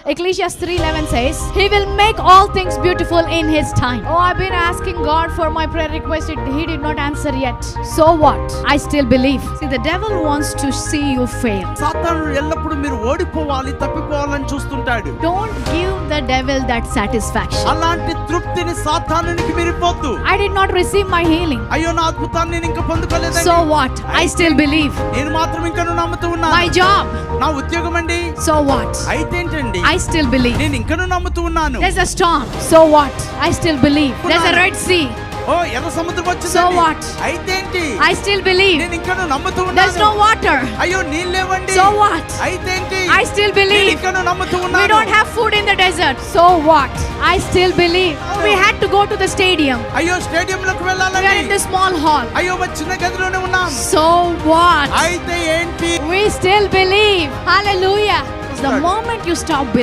Ecclesiastes 3:11 says, He will make all things beautiful in His time. Oh, I've been asking God for my prayer request. He did not answer yet. So what? I still believe. See, the devil wants to see you fail. సాతానుడు ఎల్లప్పుడూ మీరు ఓడిపోవాలి, తప్పిపోవాలని చూస్తుంటాడు. Don't give the devil that satisfaction. అలాంటి తృప్తిని సాతానునికి మీరు ఇవ్వొద్దు. I did not receive my healing. అయ్యో, నా అద్భుతాన్ని నేను ఇంకా పొందుకోలేదండి. So what? I still believe. నేను మాత్రం ఇంకా నమ్ముతూ ఉన్నాను. My job. నా ఉద్యోగం అండి. So what? అయితే ఏంటండి? I still believe. నేను ఇంకా నమ్ముతూ ఉన్నాను. There's a storm. So what? I still believe. There's a Red Sea. ఓ, ఎర్ర సముద్రం వచ్చింది. So what? అయితే ఏంటి? I still believe. నేను ఇంకా నమ్ముతూ ఉన్నాను. There's no water. అయ్యో, నీళ్ళు లేవండి. So what? అయితే ఏంటి? I still believe. నేను ఇంకా నమ్ముతూ ఉన్నాను. We don't have food in the desert. So what? I still believe. We had to go to the stadium. అయ్యో, స్టేడియంలోకి We are వెళ్ళాలండి. in the small hall. అయ్యో, మా చిన్న గదిలోనే ఉన్నాం. So what? అయితే ఏంటి? We still believe. Hallelujah. The moment you stop believing,